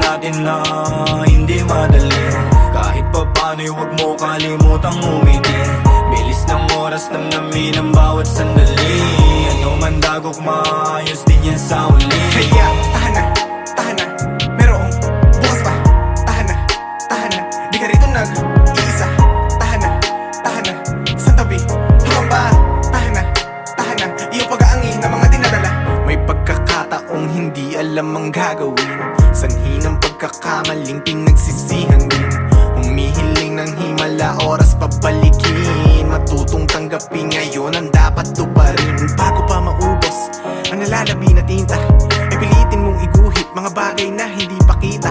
natin na hindi madali. Kahit pa paano'y huwag mo kalimutang umiti. Bilis ng oras, namnamin ang bawat sandali. Ano man dagok, maayos din yan sa uli. Kaya tahan na, merong bukas pa. Tahan na, di ka rito nag-iisa. Tahan na, sa tabi. Habang ba, tahan na, iyong pag-aangin na mga dinadala. May pagkakataong hindi alam ang gagawin. Sanhi ng pagkakamaling pinagsisihan din. Humihiling ng himala, oras pabalikin. Matutong tanggapin ngayon ang dapat tuparin. Bago pa maubos ang nalalabi na tinta, ay pilitin mong iguhit mga bagay na hindi pa kita.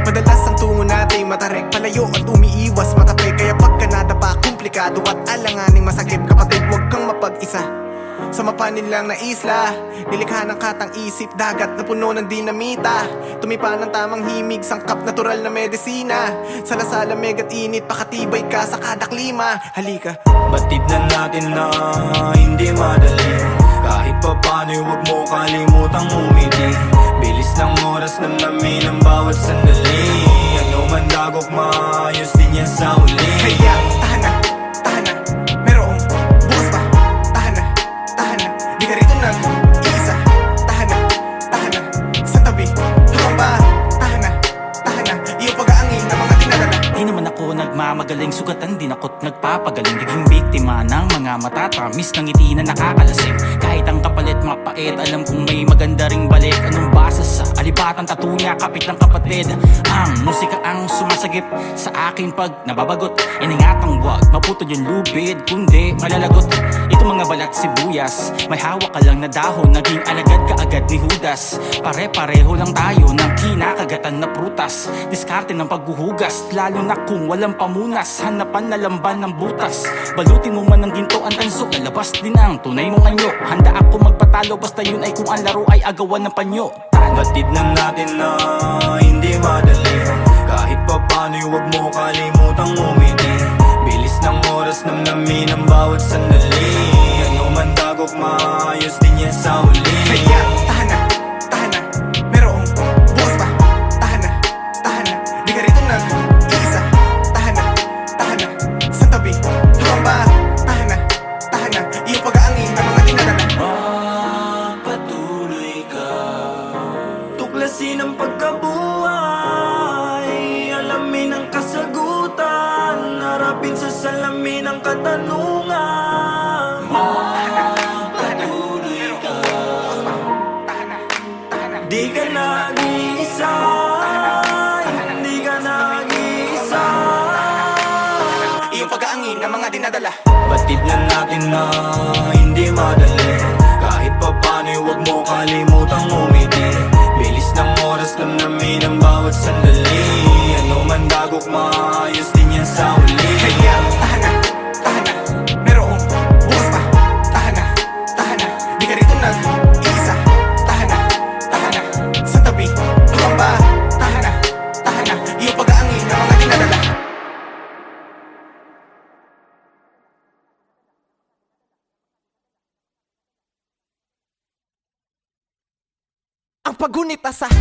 Madalas ang tungo natin matarek, palayo at umiiwas matapay. Kaya pagka nadapa, komplikado at alanganing masakit. Kapatid, huwag kang mapag-isa sa mapanin lang na isla. Nilikha ng katang isip, dagat na puno ng dinamita. Tumipa ng tamang himig, sangkap natural na medisina. Salasala megat init, pakatibay ka sa kada klima. Halika, batid na natin na hindi madali. Kahit pa paano'y huwag mo kalimutang umiti. Bilis ng oras, namnamin ang bawat sandali. Ano man dagok, maayos din yan sa uli. kaya tahan na, merong bukas pa. Tahan na, di ka rito nag-iisa. Tahan na, sa tabi. Habang ba, tahan na, iyong pag-aangin na mga dinadala. Di naman ako nagmamagaling, sugatan din ako't nagpapagaling. Naging biktima ng mga matatamis ng ngiti na nakakalasing. Kahit ang kapalit mapait, alam kong may maganda ring balik. Anong basa sa alibatan, tatunya, kapit ng kapatid. Ang musika ang sumasagip sa akin pag nababagot. Iningatang wag maputol yung lubid, kundi malalagot. Ito mga balat sibuyas, may hawak ka lang na dahon. Naging alagad ka agad ni Judas. Pare-pareho lang tayo ng kinakagatan na prutas. Diskarte ng paghuhugas, lalo na kung walang pamunas. Hanapan na lamban ng butas. Balutin mo man ng ginto ang tanso, lalabas din ang tunay mong anyo. Handa ako magpatalo, basta yun ay kung ang laro ay agawan ng panyo. Batid na natin na hindi madali. Kahit pa paano'y huwag mo kalimutang umiti. Bilis ng oras, namnamin ang bawat sandali. Ano man dagok, maayos din yan sa uli. Kaya tahan na, merong bukas pa. Tahan na, di ka rito nag-iisa. Tahan na, sa tabi. Habang ba, tahan na, iyong pag-aangin na mga dinadala. Magpatuloy ka, tuklasin ang pagkabuhay. Alamin ang kasagutan, harapin sa salamin ang katanungan. Magpatuloy ka, di ka nag-iisa. Hindi ka nag-iisa. Iyong pag-aangin na mga dinadala. Batid na natin na hindi madali. Kahit pa paano'y huwag mo kalimutang umiti. Bilis ng oras, namnamin ang bawat sandali. Ano man dagok, maayos din yan sa uli. Kaya tahan na, merong bukas pa. Tahan na, di ka rito nag-iisa. Tahan na, sa tabi. Habang ba, tahan na, iyong pag-aangin na mga dinadala. Ang paggunita sa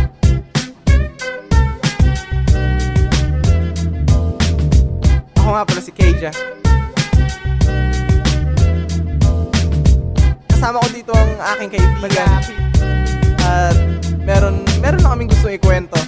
ako nga pala si Keija. Kasama ko dito ang aking kaibigan. At meron na kaming gusto ikwento.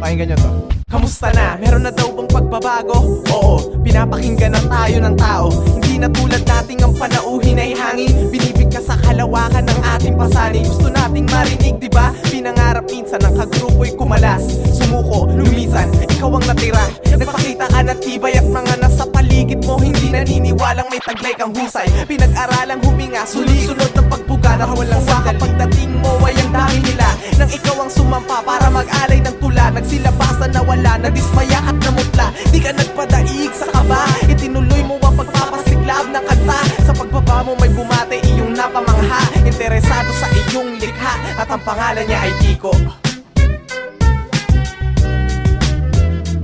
Pakinggan nyo to. Kamusta na? Meron na daw bang pagbabago? Oo, pinapakinggan na tayo ng tao. Hindi na tulad dating ang panauhin ay hangin. Binibigkas sa kalawakan ng ating pasanin. Gusto nating marinig, diba? Pinangarap minsan ang kagrupo'y kumalas. Sumuko, lumisan, ikaw ang natira. Nagpakita ka ng tibay at mga nasa paligid mo hindi naniniwalang may taglay kang husay. Pinag-aralang huminga, sunod-sunod ng pagbuga na walang sandali. Pagdating mo ay ang dami nila nang ikaw ang sumampa para mag-alay ng tula. Nagsilabasan na wala, nadismaya at namutla. Di ka nagpadaig sa kaba, itinuloy mo ang pagpapasiklab ng kanta. Sa pagbaba mo may bumate iyong napamangha. Interesado sa iyong likha at ang pangalan niya ay Kiko.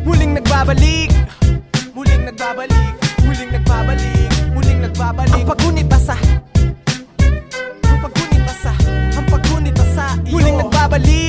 Muling nagbabalik, muling nagbabalik, muling nagbabalik, muling nagbabalik. Ang paggunita sa, ang paggunita sa, ang paggunita sa iyo. Muling nagbabalik.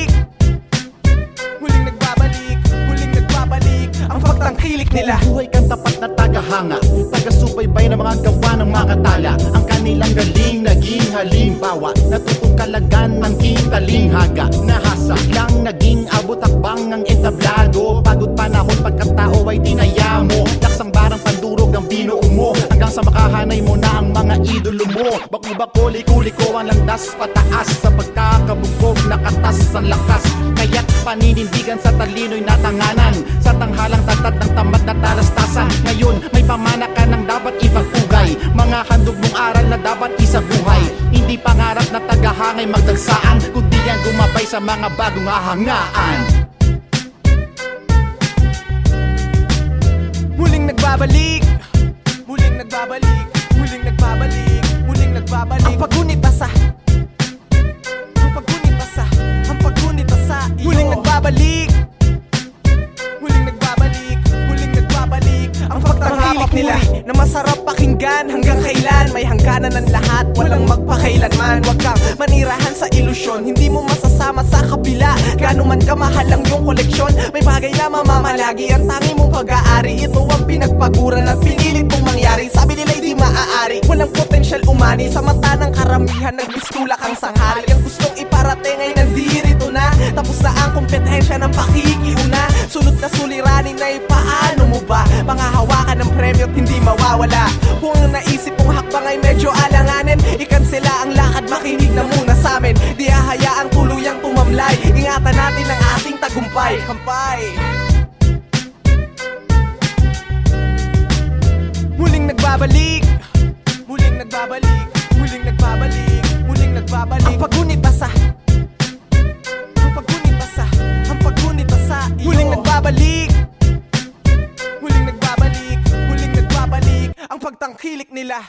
nila. Buhay kang tapat na tagahanga, taga-subaybay ng mga gawa ng mga katala. Ang kanilang galing naging halimbawa, natutong kalagan ng talinghaga. Nahasa lang naging abot-akbang ang entablado. Pagod panahon pagkatao ay dinaya mo, laksang barang pandurog ang binuo mo, hanggang sa makahanay mo na ang mga idolo mo. Bako-bako, liko-liko ang landas pataas, sa pagkakabugog nakatas ang lakas. Kaya't paninindigan sa talino'y natanganan, sa tanghalang tatat ng tamad na talastasan. Ngayon may pamana ka ng dapat ipagpugay, mga handog mong aral na dapat isabuhay. Hindi pangarap na tagahangay magdagsaan, kundi yan gumabay sa mga bagong ahangaan. Muling nagbabalik, muling nagbabalik, muling nagbabalik, muling nagbabalik. Ang paggunit asa, ang paggunit asa, ang paggunit asa iyo. Muling nagbabalik, muling nagbabalik, muling nagbabalik. Ang pagtangkilik nila na masarap pakinggan. Hanggang kailan may hangganan ng lahat, walang magpakailanman. Huwag kang manirahan sa ilusyon, hindi mo masasama sa kabila. Gano'n man kamahal lang yung koleksyon, may bagay na mamamalagi ang tangi mong pag-aari. Ito ang pinagpaguran at pinilit mong mangyari. Sabi nila'y di maaari, walang potensyal umani. Sa mata ng karamihan, nagbiskula kang sanghari. Ang gustong iparating ay nandirito na, tapos na ang kompetensya ng pakikiuna. Sunod na suliranin na paano mo ba pangahawakan ng premyo at hindi mawawala? Kung ang naisip mong hakbang ay medyo alanganin, ikansela ang lakad, makinig na muna sa'min. Di hahayaang tuluyang tumamlay, ingatan natin ang ating tagumpay. Kampay! Muling nagbabalik, muling nagbabalik, muling nagbabalik, muling nagbabalik. Ang paggunit asa, ang paggunit asa, ang paggunit asa iyo. Muling nagbabalik, muling nagbabalik, muling nagbabalik. Ang pagtangkilik nila.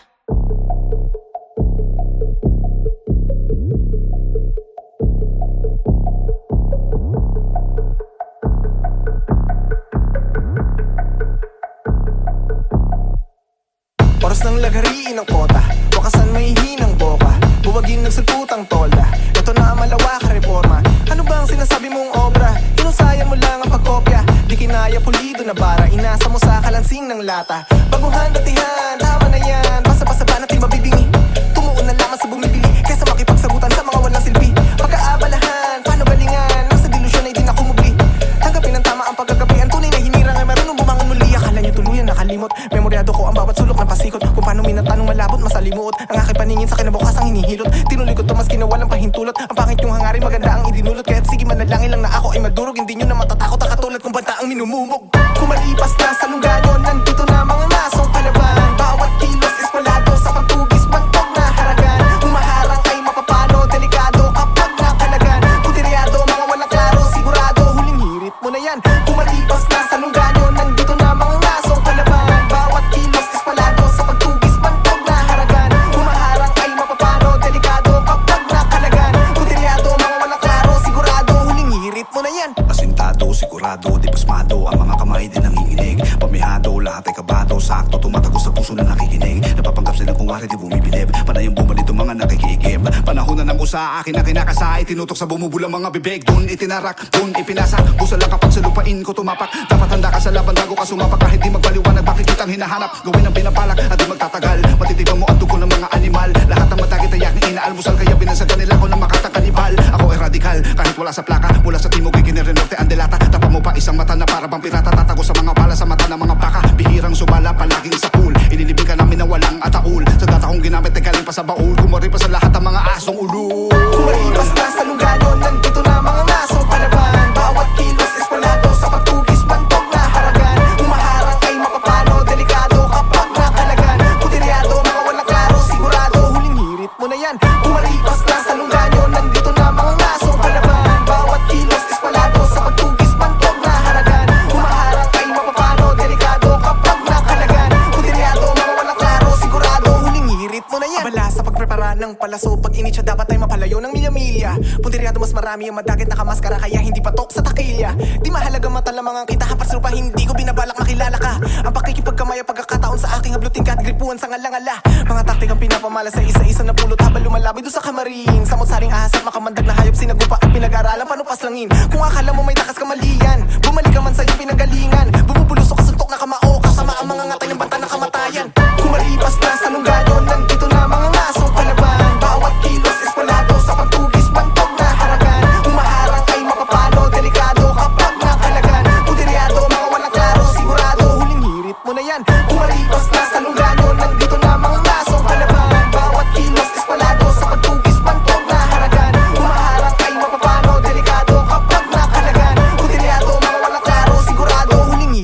Oras ng lagariin ng kota, wakasan may hinang boka, buwagin ng sulputang tolda. Ito na ang malawak reforma. Ano ba ang sinasabi mong obra? Inusayan mo lang ang pagkopya, di kinaya pulido na bara, inasa mo sa kalansing ng lata. Baguhan datihan, tama na yan, basa-basa ba natin mabibingi? Tumuon na lamang sa bumibili, kaysa makipagsagutan sa mga walang silbi. Pagkaabalahan, paano galingan, nasa delusyon ay di na kumubli. Tanggapin ang tama ang pagkagabi, ang tunay na hinirang ay marunong bumangon muli. Akala niyo tuluyan nakalimot, memoryado ko ang bawat sulok ng pasikot. Kung paano minatanong malabot, masalimuot ang aking paningin sa kinabukas ang hinihilot. Tinuloy ko to maski na walang pahintulot, ang pangit yung hangarin, maganda ang idinulot. Kaya't sige manalangin lang na ako ay madurog, hindi nyo na matatakot ang katulad kung banta ang minumumog. Kumalipas na sa lungganyo, nandito na mga masong palaban. Bawat kilos espalado sa pagtugis, bantog na haragan. Humaharang ay mapapano, delikado kapag nakalagan. Putiryado, mga walang klaro, sigurado huling hirit mo na yan. Kumalipas na sa lungganyo, nandito na mga masong palaban. Bawat kilos espalado sa pagtugis, bantog na haragan. Humaharang ay mapapano, delikado kapag nakalagan. Putiryado, mga walang klaro, sigurado huling hirit mo na yan. Asintado, sigurado, di pasmado, ang mga kamay din nanginginig. Pamihado, lahat ay kabado, sakto, tumatagos sa puso na nakikinig. Napapanggap silang kung wari di bumibilib, panay ang bumalito mga nakikiigib. Panahon na ng usa, akin na kinakasay, tinutok sa bumubulang mga bibig. Dun itinarak, dun ipinasa, busa lang kapag sa lupain ko tumapak. Dapat handa ka sa laban bago ka sumapak, kahit di magpaliwanag bakit kitang hinahanap. Gawin ang pinapalak at di magtatagal, matitipan mo ang dugo ng mga animal. Lahat ng matagit ay aking inaalmusal, kaya binasag nila ko ng makatang kanibal. Ako ay radikal, kahit wala sa plaka, mula sa timog ay kinirinorte ang delata. Tapa mo pa isang mata na para bang pirata, tatago sa mga bala sa mata ng mga baka. Bihirang sumala, palaging sa pool, inilibing ka namin na walang ataul. Sa data kong ginamit ay galing pa sa baul, kumari pa sa lahat ng mga asong ulo. Kumalipas na sa lungganyo, nandito na mga masong palaban. Bawat kilos espalado sa pagtugis, bantog na haragan. Humaharang ay mapapano, delikado kapag nakalagan. Putiryado, mga walang klaro, sigurado huling hirit mo na yan. Kumalipas na sa lungganyo, nandito na mga masong palaban. Bawat kilos espalado sa pagtugis, bantog na haragan. Humaharang ay mapapano, delikado kapag nakalagan. Putiryado, mga walang klaro, sigurado huling hirit mo na yan. Abala sa pagprepara ng palaso, pag initsa dapat ay mapalayo ng milya-milya. Puntiryado mas marami ang madagit nakamaskara, kaya hindi patok sa takilya. Di mahalaga mata lamang ang kita, hapas lupa hindi ko binabalak makilala ka. Ang pakikipagkamaya pagkakataon sa aking habluting katigripuan sa ngalangala. Mga taktikang pinapamala sa isa-isa na pulot habang lumalabay doon sa kamarin. Samot-saring ahas at makamandag na hayop, sinagupa at pinag-aralan panupas langin. Kung akala mo may takas kamalian, bumalik ka man sa iyong pinanggalingan. Bumubulusok ka suntok na kamao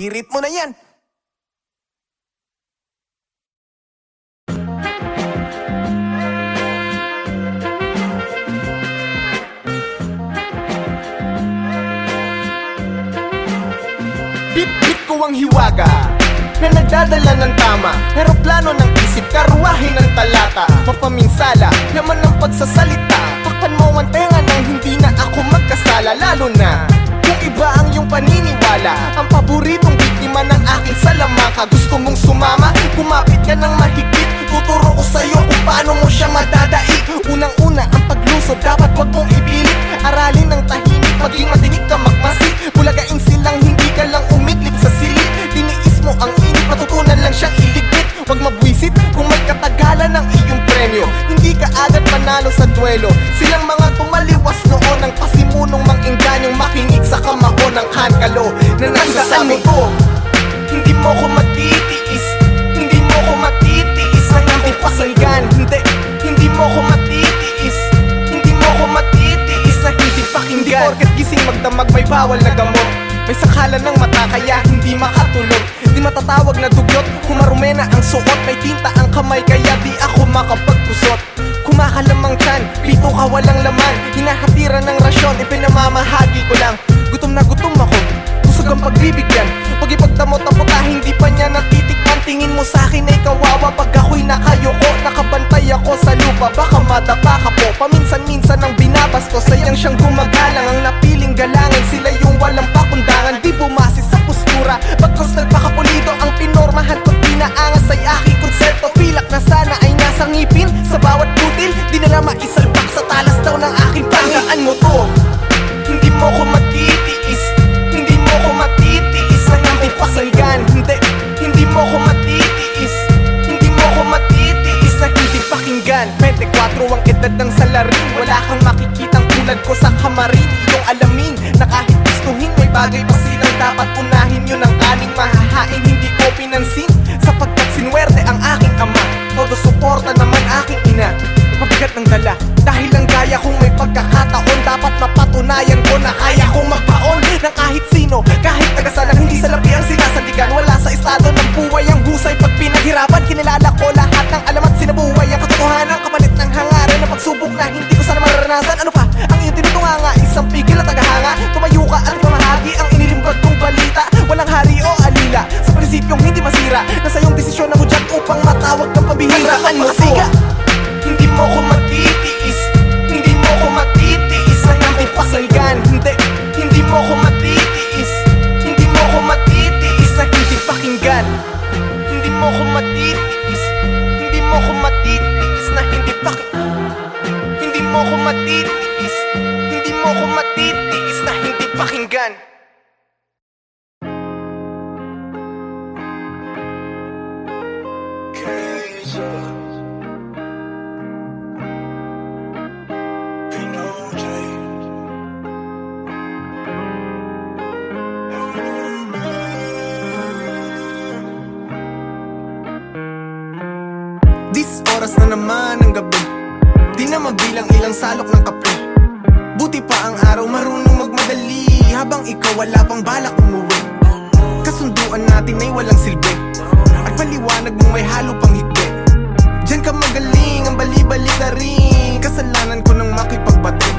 iritmo na yan. Bit-bit ko ang hiwaga na nagdadala ng tama, pero plano ng isip, karuwahe ng talata. Mapaminsala, laman ng pagsasalita. Takpan mo ang tenga nang hindi na ako magkasala. Lalo na kung iba ang iyong paniniwala. Ang paboritong biktima ng aking salamangka. Gusto mong sumama, kumapit ka ng mahigpit. Tuturo ko sa'yo kung paano mo siya madadaig. Unang-una ang paglusob, dapat wag mong ipilit. Aralin ng tahimik, maging matinig ka magmasik. Bulagain silang hindi ka lang umidlip sa silid. Diniis mo ang init, matutunan lang siyang iligpit. Wag mabwisit kung may katagalan ng iyong premyo. Hindi ka agad panalo sa duelo. Silang mga tumaliwas noon ang pasimunong mang-ingganyong makinig sa kamao ng kankalo na nagsasabi ko, hindi mo ko matitiis, hindi mo ko matitiis ang aking pasanggan. Hindi mo ko matitiis, hindi mo ko matitiis na hindi pakinggan. Hindi porket gising magdamag may bawal na gamot. May sakalan ng mata kaya hindi makatulog. Di matatawag na dugyot, kumarume na ang suot. May tinta ang kamay kaya di ako makapagpusot. Kumakalamang tiyan, pito ka walang laman. Hinahatiran ng rasyon, ipinamamahagi ko lang. Gutom na gutom ako, busog ang pagbibigyan. Pag ipagdamot ang puta, hindi pa niya natitikman. Tingin mo sa'kin ay kawawa pag ako'y nakayoko. Nakabantay ako sa lupa, baka madapa ka po. Paminsan-minsan ang binabasto, sayang siyang gumagalang. Ang napiling galangan, sila yung walang pakundangan. Di bumase sa postura, pagkos nagpakapulido. Ang pinormahan ko't pinaangas ay aking konsepto. Pilak na sana ay nasa ngipin, sa bawat butil. Di nila maisalpak sa talas daw ng aking panggaan mo to. Hindi mo ko matitiis, hindi mo ko matitiis ang aking pasanggan. Hindi mo ko matitiis, hindi mo ko matitiis na hindi pakinggan. 24 ang edad ng salarin, wala kang makikitang tulad ko sa kamarin. Iyong alamin na kahit gustuhin may bagay pa silang dapat unahin. Yun ang aning mahahain, hindi ko pinansin sapagkat sinwerte ang aking ama. Todo suporta naman aking ina. Pabigat ng dala dahil ang gaya kong may pagkakataon. Dapat mapatunayan ko na kaya kong magpaon ng kahit sino, kahit tagasalang hindi salapi ang sinasandigan. Wala sa estado ng buhay ang husay pag pinaghirapan. Kinilala ko lahat ng alam at sinabuhay ang katotohanan, kapalit ng hangarin na pagsubok na hindi ko sana mararanasan. Ano pa ang iyong tinutunganga? Isang pigil at tagahanga. Tumayo ka at mamahagi ang inilimbag kong balita. Walang hari o alila sa prinsipyong hindi masira. Nasa iyong desisyon ang hudyat upang matawag kang pabihiraan mo siga. Hindi mo ko matitiis, hindi mo ko matitiis ang aking pasanggan. Hindi mo ko matitiis, hindi mo ko matitiis na hindi pakinggan. Hindi mo ko matitiis, hindi mo ko matitiis na hindi pakinggan. Hindi mo ko matitiis, hindi mo ko matitiis na hindi pakinggan. Dis oras na naman ng gabi, di na mabilang ilang salok ng kape. Buti pa ang araw marunong magmadali, habang ikaw wala pang balak umuwi. Kasunduan natin ay walang silbi, at paliwanag mo may halo pang higpit. Diyan ka magaling, ang bali-balik na rin. Kasalanan ko nang makipagbati.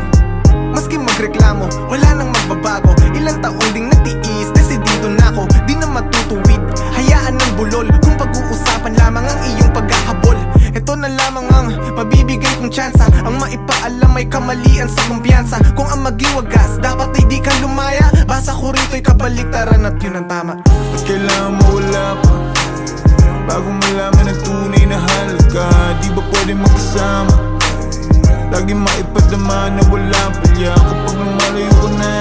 Maski magreklamo, wala nang magbabago. Ilang taong ding natiis, desidido na ako, di na matutuwid. Hayaan ng bulol, kung pag-uusapan lamang ang iyong pagkakabol. Ito na lamang ang mabibigay kong tsansa, ang maipaalam may kamalian sa kumpiyansa. Kung ang maging wagas, dapat ay di ka lumaya. Basa ko rito'y kabaliktaran at yun ang tama. At kailangan mo wala pa bago malaman ang tunay na halaga. Di ba pwede magkasama? Lagi maipadama na walang palya. Kapag lumalayo ko na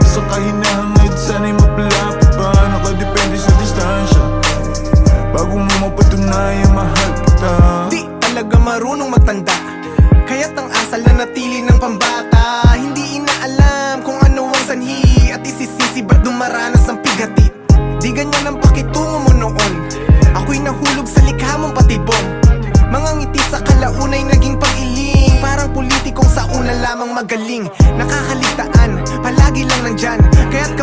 sa kahinahangad, sana'y mapalapit pa. Nakadepende sa distansya bago mo mapatunayan mahal kita. Di talaga marunong magtanda, kaya't ang asal na natili ng pambata. Hindi inaalam kung ano ang sanhi, at isisisi ba't dumaranas ng pighati. Di ganyan ang pakitungo mo noon, ako'y nahulog sa likha mong patibong. Mga ngiti sa kalaunay naging pag-iling, parang politikong sa una lamang magaling. Nakakaligtaan, palagi lang nandyan, kaya't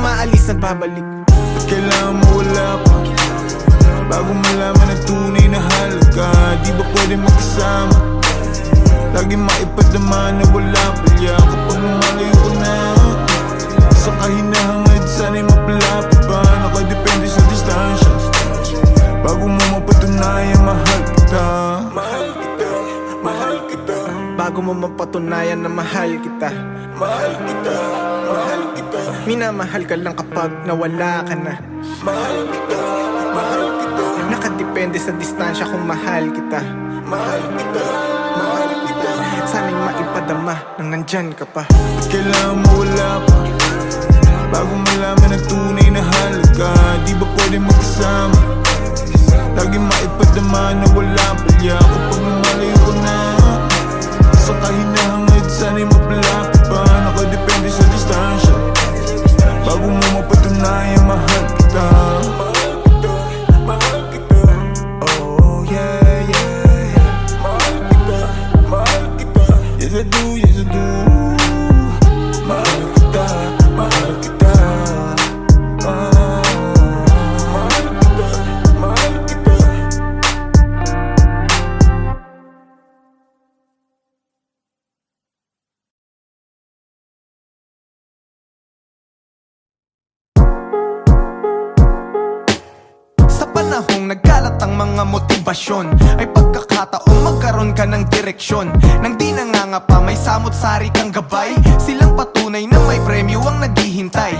umaalis at babalik. At kailangan mo wala pa bago malaman ang tunay na halaga. Di ba pwede magkasama? Lagi maipadama na wala palya kapag lumalayo ka na. Sa kahinahangad sana'y mapalapit pa. Nakadepende sa distansya bago mo mapatunayan mahal kita. Mahal kita, mahal kita. Bago mo mapatunayan na mahal kita. Mahal kita, mahal kita. Minamahal ka lang kapag nawala ka na. Mahal kita, mahal kita. Nakadepende sa distansya kung mahal kita. Mahal kita, mahal kita. Sana'y maipadama nang nandyan ka pa. At kailangan mo wala pa bago malaman ang tunay na halaga. Di ba pwede magkasama? Lagi maipadama na wala palya kapag lumalayo ka na. Sa kahinahangad sana'y mapalapit pa. Nakadepende sa distansya bago mo mapatunayan mahal kita. Mahal kita, mahal kita. Oh yeah, yeah, yeah. Mahal kita, mahal kita. Yes I do, yes I do. Mahal kita, mahal kita. Mahal kita, mahal kita. Sa panahong nagkalat ang mga motibasyon, ay pagkakataong magkaroon ka ng direksyon. Nang di nangangapa may samot-sari kang gabay, silang patunay na may premyo ang naghihintay.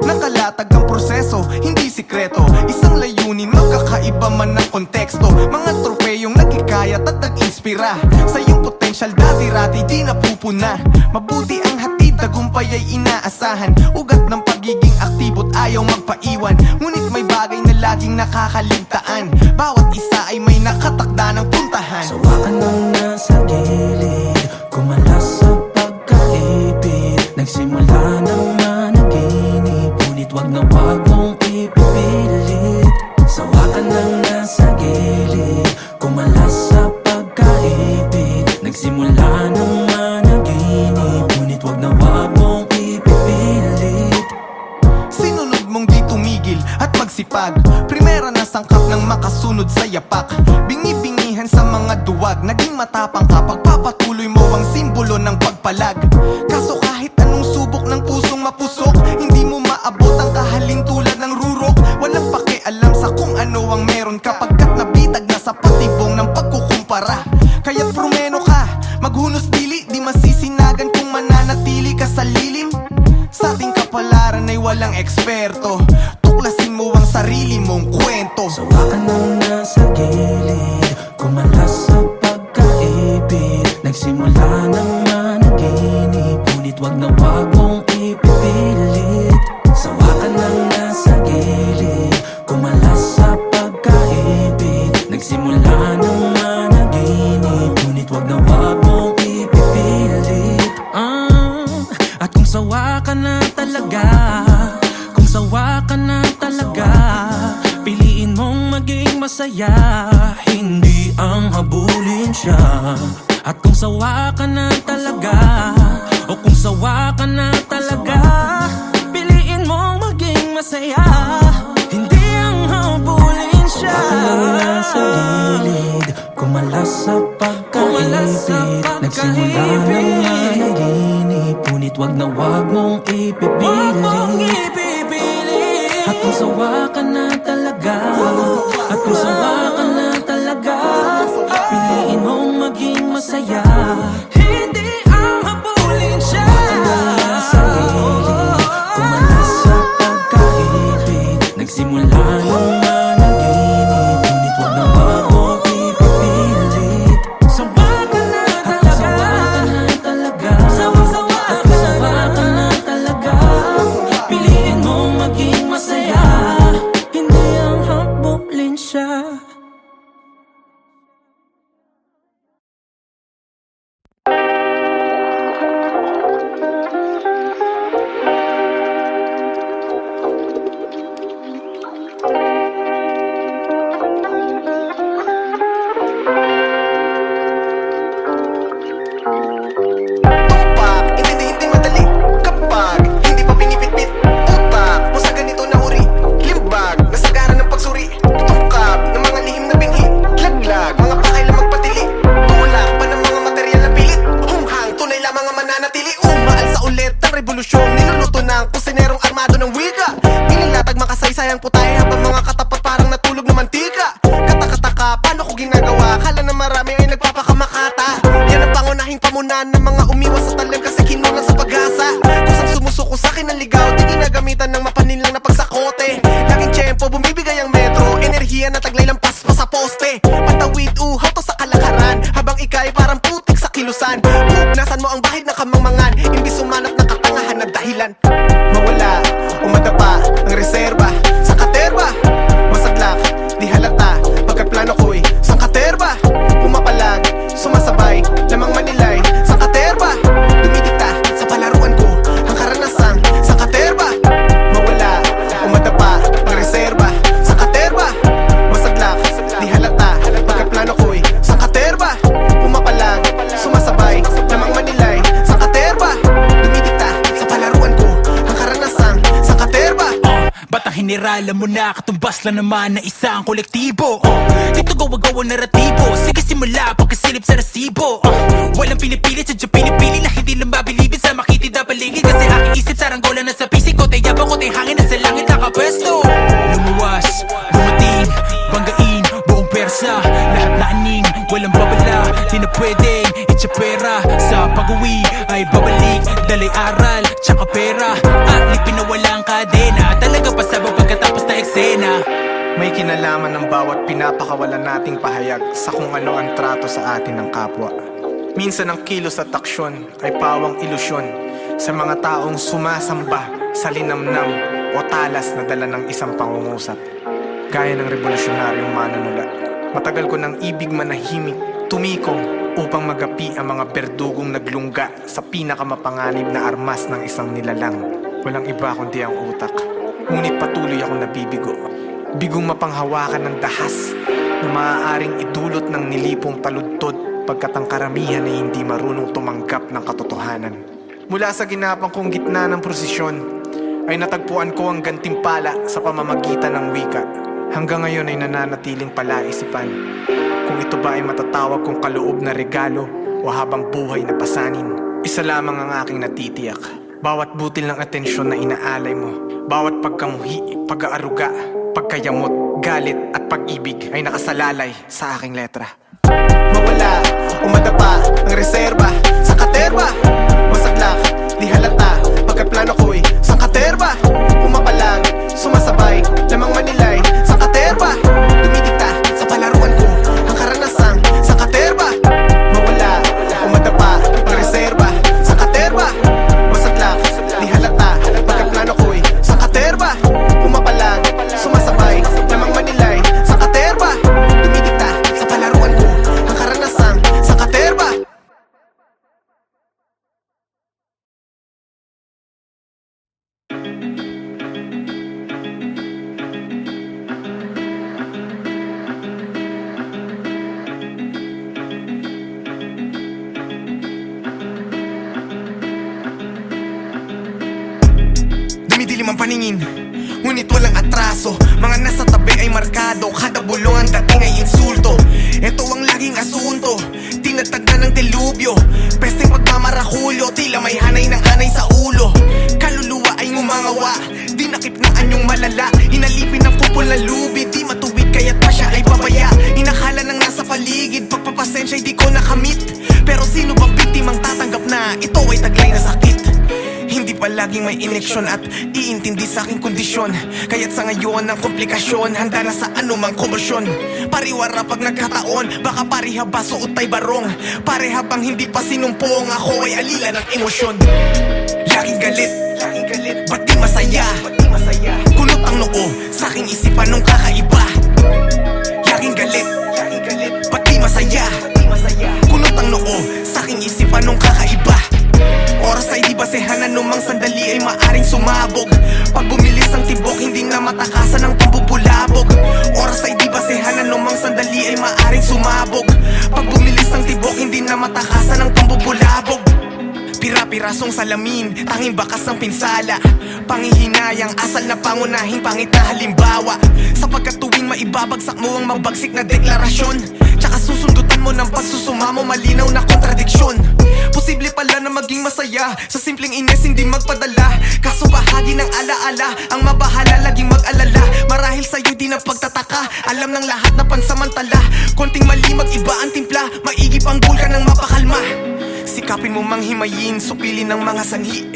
Nakalatag ang proseso, hindi sikreto. Isang layunin, magkakaiba man ang konteksto. Mga tropeyong nagkikayat at nag-inspira. Sa iyong potensyal dati-rati di napupuna. Mabuti ang hatid, tagumpay ay inaasahan. Ugat ng pagiging aktibo't ayaw magpaiwan. Ngunit may bagay na laging nakakaligtaan. Bawat isa ay may nakatakda ng puntahan. Sawa ka nang nasa gilid, kumalas sa pagkaipit. Nagsimula ng managinip, ngunit wag na wag mong ipipilit. Sawa ka nang nasa gilid, kumalas sa pagkaipit. Nagsimula ng managinip, ngunit wag na wag mong ipipilit. Sinunod mong di tumigil at magsipag. Primera na sangkap ng makasunod sa yapak. Bingi-bingihan sa mga duwag, naging matapang ka. Pagpapatuloy mo ang simbolo ng pagpalag. Kaso kahit anong subok ng pusong mapusok, hindi mo maabot ang kahalintulad ng rurok. Walang pakialam sa kung ano ang meron ka, pagkat nabitag na sa patibong ng pagkukumpara. Kaya't prumeno ka, maghunos dili, di masisinagan kung mananatili ka sa lilim. Sa ating kapalaran ay walang eksperto, tuklasin mo ang sarili mong kwento. Sawa ka nang nasa gilid, kumalas sa pagkaipit. Nagsimula ng managinip, ngunit wag na wag mong ipipilit. Sawa ka nang nasa gilid, kumalas sa pagkaipit. Nagsimula ng managinip, ngunit wag na wag mong ipipilit. At kung sawa ka na talaga, kung sawa ka na talaga, piliin mong maging masaya, hindi ang habulin siya. At kung sawa ka na talaga, o kung sawa ka na talaga, piliin mong maging masaya, hindi ang habulin siya. Sawa ka lang nasa gilid, kumalas sa pagkaipit. Nagsimula ng managinip, ngunit wag na wag mong ipipilit. At kung sawa ka na talaga, at kung sawa ka na talaga, piliin mong maging masaya, hindi ang habulin siya. Sa gilid, kumalas sa pagkaipit. Nagsimula ng managinip, ngunit wag na wag mong ipipilit. Sawa ka na talaga, sawa ka na talaga, piliin mong maging masaya, hindi ang habulin siya. armado ng wika. Inilatag makasaysayang putahe habang mga katapat parang natulog na mantika. Katakataka, paano ko ginagawa? Kala na marami ay nagpapakamakata. Yan ang pangunahing pamunan ng mga umiwas sa talim kasi kinulang sa pag-asa. Kusang sumusuko sa'kin ng ligaw, di ginagamitan ng mapaninlang na pagsakote. Laging tiyempo, bumibigay ang metro, enerhiya na taglay lampas pa sa poste. Pantawid, uhaw to sa kalakaran, habang ika'y parang putik sa kilusan. Nasan mo ang bahid na kamangmangan, imbis sumanap ng katangahan na dahilan. Mawala o madapa ang reserba sa katerba. Masadlak, di halata, pagkat plano ko'y sang katerba. Pumapalag, sumasabay, lamang manilay sang katerba. Dumidikta sa palaruan ko ang karanasang sa katerba. Mawala o madapa ang reserba sa katerba. Masadlak, di halata, pagkat plano ko'y sang katerba. Pumapalag, sumasabay, lamang manilay sang katerba. Dumidikta sa palaruan ko ang karanasang sa katerba. Ba't ang hinirala mo na katumbas lang naman na isang kolektibo? Dito gawa-gawa naratibo, sige simula pagkasilip sa resibo. Walang pinipilit, sadya pinipili na hindi lang mabilibin sa makitid na paligid. Kasi aking isip saranggola na sa pisik ko, tayabang ko, hangin na sa langit nakapwesto. Lumuwas, dumating, banggain, buong persa. Lahat na aning, walang babala, di na pwedeng itsapera. Sa pag-uwi ay babalik, dalay aral, tsaka pera. At lipin na walang kadena, talaga pasabog pagkatapos na eksena. May kinalaman ng bawat pinapakawalan nating pahayag sa kung ano ang trato sa atin ng kapwa. Minsan ang kilos at aksyon ay pawang ilusyon sa mga taong sumasamba sa linamnam o talas na dala ng isang pangungusap. Gaya ng revolusyonaryong manunula, matagal ko ng ibig manahimik, tumikong upang magapi ang mga berdugong naglungga sa pinakamapanganib na armas ng isang nilalang. Walang iba kundi ang utak, ngunit patuloy akong nabibigo. Bigong mapanghawakan ng dahas na maaaring idulot ng nilipong taludtod pagkat ang karamihan ay hindi marunong tumanggap ng katotohanan. Mula sa ginapang kong gitna ng prosesyon ay natagpuan ko ang gantimpala sa pamamagitan ng wika. Hanggang ngayon ay nananatiling palaisipan kung ito ba ay matatawag kong kaloob na regalo o habang buhay na pasanin. Isa lamang ang aking natitiyak: bawat butil ng atensyon na inaalay mo, bawat pagkamuhi, pag-aaruga, pagkayamot, galit at pag-ibig ay nakasalalay sa aking letra. Mawala o madapa ang reserba sa katerba. Masadlak, di halata, pagkat plano ko'y sa katerba. Pumapalag, sumasabay, lamang manilay sa katerba. Dumidikta sa palaruan ko ang karanasang sa katerba. Mawala o madapa ang reserba sa katerba. Masadlak, di halata, pagkat plano ko'y sa katerba. Pumapalag, sumasabay, lamang manilay sa katerba. Dumidikta sa palaruan ko ang karanasang sa katerba. Dumidilim ang paningin, ngunit walang atraso. Mga nasa tabi ay markado, kada bulong ang dating ay insulto. Ito ang laging asunto, tinatagda ng delubyo. Pesteng pagmamarakulyo, tila may hanay ng anay sa ulo. Kaluluwa ay ngumangawa, dinakip ng anyong malala. Inalipin ng pupol na lubi, di matuwid kaya't pa siya ay babaya. Inakala ng nasa paligid, pagpapasensya di ko nakamit. Pero sino bang biktimang tatanggap na ito ay taglay na sakit? Hindi pa laging may ineksyon at iintindi sa aking kondisyon. Kaya't sa ngayon ang komplikasyon, handa na sa anumang komosyon. Pariwara pag nagkataon, baka pareha ba suot ay barong. Pareha bang hindi pa sinumpong, ako ay alila ng emosyon. Laging galit, ba't di masaya? Kulot ang noo sa aking isipan nung kakaiba. Laging galit, ba't di masaya? Kulot ang noo sa aking isipan nung kakaiba. Oras ay di basehan, anumang sandali ay maaring sumabog. Pag bumilis ang tibok, hindi na matakasan ng pambubulabog. Oras ay di basehan, anumang sandali ay maaring sumabog. Pag bumilis ang tibok, hindi na matakasan ng pambubulabog. Pira-pirasong salamin, tanging bakas ng pinsala. Pangihinayang asal na pangunahing pangit na halimbawa. Sapagkat tuwing maibabagsak mo ang mabagsik na deklarasyon, Tsaka susundutan mo ng pagsusumamo, malinaw na kontradiksyon. Posible pala na maging masaya sa simpleng ines hindi magpadala. Kaso bahagi ng alaala, ang mabahala laging mag-alala. Marahil sa'yo di na pagtataka, alam ng lahat na pansamantala. Konting mali mag-iba ang timpla, maigip ang bulkan ng mapakalma. Sikapin mo mang himayin, supilin ng mga sanhi.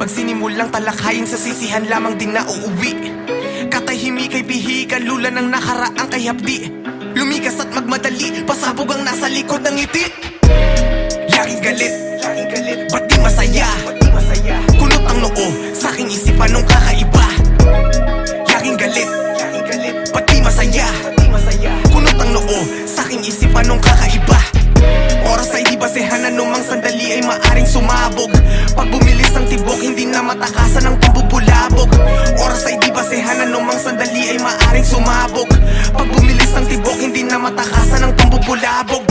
Pag sinimulang talakayin, sa sisihan lamang din na uuwi. Katahimik ay bihikan, lula ng nakaraang kay hapdi. Lumikas at magmadali, pasabog ang nasa likod ng ngiti. Laging galit, ba't di masaya? Kunot ang noo, sa'king isipan nung kakaiba. Laging galit, ba't di masaya? Kunot ang noo, sa'king isipan nung kakaiba. Oras ay di basehan, anumang sandali ay maaring sumabog. Pag bumilis ang tibok, hindi na matakasan ang pambubulabog. Oras ay di basehan, anumang sandali ay maaring sumabog. Pag bumilis ang tibok, hindi na matakasan ang pambubulabog.